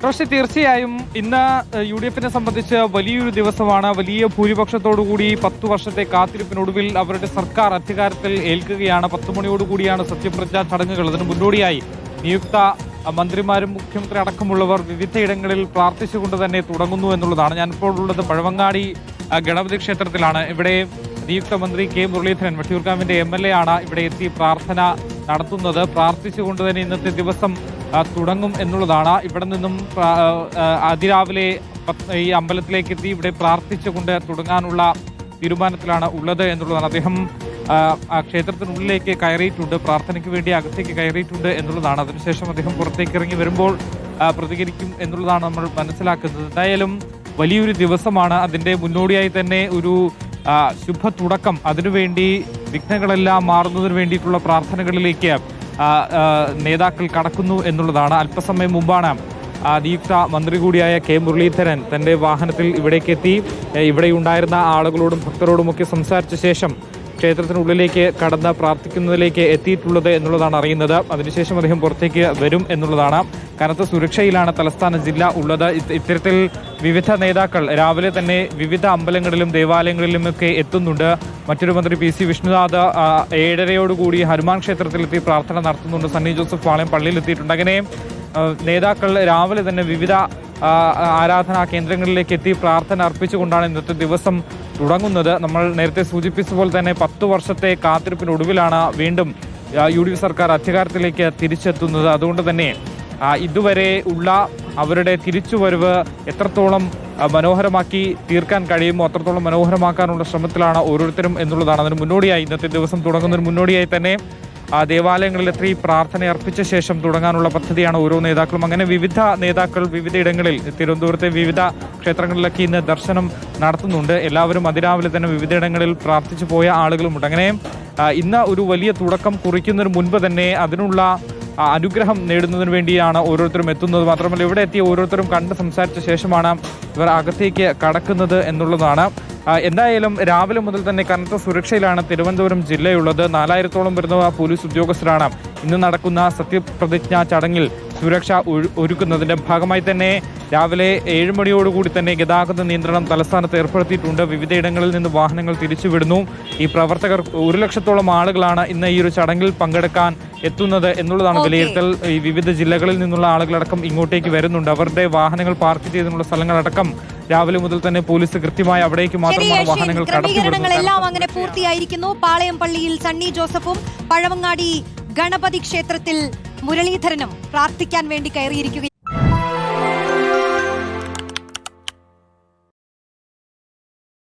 റോഷി, തീർച്ചയായും ഇന്ന് UDF-നെ സംബന്ധിച്ച് വലിയൊരു ദിവസമാണ്. വലിയ ഭൂരിപക്ഷത്തോടുകൂടി 10 വർഷത്തെ കാത്തിരിപ്പിനൊടുവിൽ അവരുടെ സർക്കാർ അധികാരത്തിൽ ഏൽക്കുകയാണ്. 10 മണിയോടുകൂടിയാണ് സത്യപ്രതിജ്ഞാ ചടങ്ങുകൾ. അതിന് മുന്നോടിയായി നിയുക്ത മന്ത്രിമാരും മുഖ്യമന്ത്രി അടക്കമുള്ളവർ വിവിധയിടങ്ങളിൽ പ്രാർത്ഥിച്ചുകൊണ്ട് തന്നെ തുടങ്ങുന്നു എന്നുള്ളതാണ്. ഞാനിപ്പോൾ ഉള്ളത് പഴവങ്ങാടി ഗണപതി ക്ഷേത്രത്തിലാണ്. ഇവിടെ നിയുക്ത മന്ത്രി കെ മുരളീധരൻ, വട്ടിയൂർക്കാവിന്റെ MLA ആണ് ഇവിടെ എത്തി പ്രാർത്ഥന നടത്തുന്നത്. പ്രാർത്ഥിച്ചുകൊണ്ട് തന്നെ ഇന്നത്തെ ദിവസം തുടങ്ങും എന്നുള്ളതാണ്. ഇവിടെ നിന്നും അതിരാവിലെ ഈ അമ്പലത്തിലേക്ക് എത്തി ഇവിടെ പ്രാർത്ഥിച്ചുകൊണ്ട് തുടങ്ങാനുള്ള തീരുമാനത്തിലാണ് ഉള്ളത് എന്നുള്ളതാണ്. അദ്ദേഹം ക്ഷേത്രത്തിനുള്ളിലേക്ക് കയറിയിട്ടുണ്ട്, പ്രാർത്ഥനയ്ക്ക് വേണ്ടി അകത്തേക്ക് കയറിയിട്ടുണ്ട് എന്നുള്ളതാണ്. അതിനുശേഷം അദ്ദേഹം പുറത്തേക്ക് ഇറങ്ങി വരുമ്പോൾ പ്രതികരിക്കും എന്നുള്ളതാണ് നമ്മൾ മനസ്സിലാക്കുന്നത്. എന്തായാലും വലിയൊരു ദിവസമാണ്. അതിൻ്റെ മുന്നോടിയായി തന്നെ ഒരു ശുഭ തുടക്കം, അതിനുവേണ്ടി വിഘ്നങ്ങളെല്ലാം മാറുന്നതിന് വേണ്ടിയിട്ടുള്ള പ്രാർത്ഥനകളിലേക്ക് നേതാക്കൾ കടക്കുന്നു എന്നുള്ളതാണ്. അല്പസമയം മുമ്പാണ് നിയുക്ത മന്ത്രി കൂടിയായ കെ മുരളീധരൻ തൻ്റെ വാഹനത്തിൽ ഇവിടേക്ക് എത്തി ഇവിടെയുണ്ടായിരുന്ന ആളുകളോടും ഭക്തരോടുമൊക്കെ സംസാരിച്ച ശേഷം ക്ഷേത്രത്തിനുള്ളിലേക്ക് കടന്ന് പ്രാർത്ഥിക്കുന്നതിലേക്ക് എത്തിയിട്ടുള്ളത് എന്നുള്ളതാണ് അറിയുന്നത്. അതിനുശേഷം അദ്ദേഹം പുറത്തേക്ക് വരും എന്നുള്ളതാണ്. കനത്ത സുരക്ഷയിലാണ് തലസ്ഥാന ജില്ല ഉള്ളത്. ഇത്തരത്തിൽ വിവിധ നേതാക്കൾ രാവിലെ തന്നെ വിവിധ അമ്പലങ്ങളിലും ദേവാലയങ്ങളിലുമൊക്കെ എത്തുന്നുണ്ട്. മറ്റൊരു മന്ത്രി PC വിഷ്ണുനാഥ് 7:30 ഹനുമാൻ ക്ഷേത്രത്തിലെത്തി പ്രാർത്ഥന നടത്തുന്നുണ്ട്. സണ്ണി ജോസഫ് പാളയം പള്ളിയിലെത്തിയിട്ടുണ്ട്. അങ്ങനെ നേതാക്കൾ രാവിലെ തന്നെ വിവിധ ആരാധനാ കേന്ദ്രങ്ങളിലേക്ക് എത്തി പ്രാർത്ഥന അർപ്പിച്ചുകൊണ്ടാണ് ഇന്നത്തെ ദിവസം തുടങ്ങുന്നത്. നമ്മൾ നേരത്തെ സൂചിപ്പിച്ച പോലെ തന്നെ 10 വർഷത്തെ കാത്തിരിപ്പിനൊടുവിലാണ് വീണ്ടും UDF സർക്കാർ അധികാരത്തിലേക്ക് തിരിച്ചെത്തുന്നത്. അതുകൊണ്ട് തന്നെ ഇതുവരെ ഉള്ള അവരുടെ തിരിച്ചുവരവ് എത്രത്തോളം മനോഹരമാക്കി തീർക്കാൻ കഴിയുമോ അത്രത്തോളം മനോഹരമാക്കാനുള്ള ശ്രമത്തിലാണ് ഓരോരുത്തരും എന്നുള്ളതാണ്. അതിന് മുന്നോടിയായി ഇന്നത്തെ ദിവസം തുടങ്ങുന്നതിന് മുന്നോടിയായി തന്നെ ദേവാലയങ്ങളിലെത്തി പ്രാർത്ഥന അർപ്പിച്ച ശേഷം തുടങ്ങാനുള്ള പദ്ധതിയാണ് ഓരോ നേതാക്കളും. അങ്ങനെ വിവിധ നേതാക്കൾ വിവിധയിടങ്ങളിൽ തിരുവനന്തപുരത്തെ വിവിധ ക്ഷേത്രങ്ങളിലൊക്കെ ഇന്ന് ദർശനം നടത്തുന്നുണ്ട്. എല്ലാവരും അതിരാവിലെ തന്നെ വിവിധയിടങ്ങളിൽ പ്രാർത്ഥിച്ചു പോയ ആളുകളുമുണ്ട്. അങ്ങനെ ഇന്ന് ഒരു വലിയ തുടക്കം കുറിക്കുന്നതിന് മുൻപ് തന്നെ അതിനുള്ള അനുഗ്രഹം നേടുന്നതിന് വേണ്ടിയാണ് ഓരോരുത്തരും എത്തുന്നത്. മാത്രമല്ല ഇവിടെ എത്തിയ ഓരോരുത്തരും കണ്ട് സംസാരിച്ച ശേഷമാണ് ഇവർ അകത്തേക്ക് കടക്കുന്നത് എന്നുള്ളതാണ്. എന്തായാലും രാവിലെ മുതൽ തന്നെ കനത്ത സുരക്ഷയിലാണ് തിരുവനന്തപുരം ജില്ലയുള്ളത്. 4000-ഓളം വരുന്ന പോലീസ് ഉദ്യോഗസ്ഥരാണ് ഇന്ന് നടക്കുന്ന സത്യപ്രതിജ്ഞാ ചടങ്ങിൽ സുരക്ഷ ഒരുക്കുന്നതിന്റെ ഭാഗമായി തന്നെ രാവിലെ 7 മണിയോടുകൂടി തന്നെ ഗതാഗത നിയന്ത്രണം തലസ്ഥാനത്ത് ഏർപ്പെടുത്തിയിട്ടുണ്ട്. വിവിധയിടങ്ങളിൽ നിന്ന് വാഹനങ്ങൾ തിരിച്ചുവിടുന്നു. ഈ പ്രവർത്തകർ 100,000-ഓളം ആളുകളാണ് ഇന്ന് ഈ ഒരു ചടങ്ങിൽ പങ്കെടുക്കാൻ എത്തുന്നത് എന്നുള്ളതാണ് വിലയിരുത്തൽ. ഈ വിവിധ ജില്ലകളിൽ നിന്നുള്ള ആളുകളടക്കം ഇങ്ങോട്ടേക്ക് വരുന്നുണ്ട്. അവരുടെ വാഹനങ്ങൾ പാർക്ക് ചെയ്തിട്ടുള്ള സ്ഥലങ്ങളടക്കം രാവിലെ മുതൽ തന്നെ പോലീസ് കൃത്യമായി അവിടേക്ക് മാത്രമാണ് വാഹനങ്ങൾ ക്രമീകരണങ്ങളെല്ലാം അങ്ങനെ പൂർത്തിയായിരിക്കുന്നു. പാളയം പള്ളിയിൽ സണ്ണി ജോസഫും പഴവങ്ങാടി ഗണപതി ക്ഷേത്രത്തിൽ മുരളീധരനും പ്രാർത്ഥിക്കാൻ വേണ്ടി കയറിയിരിക്കുകയാണ്.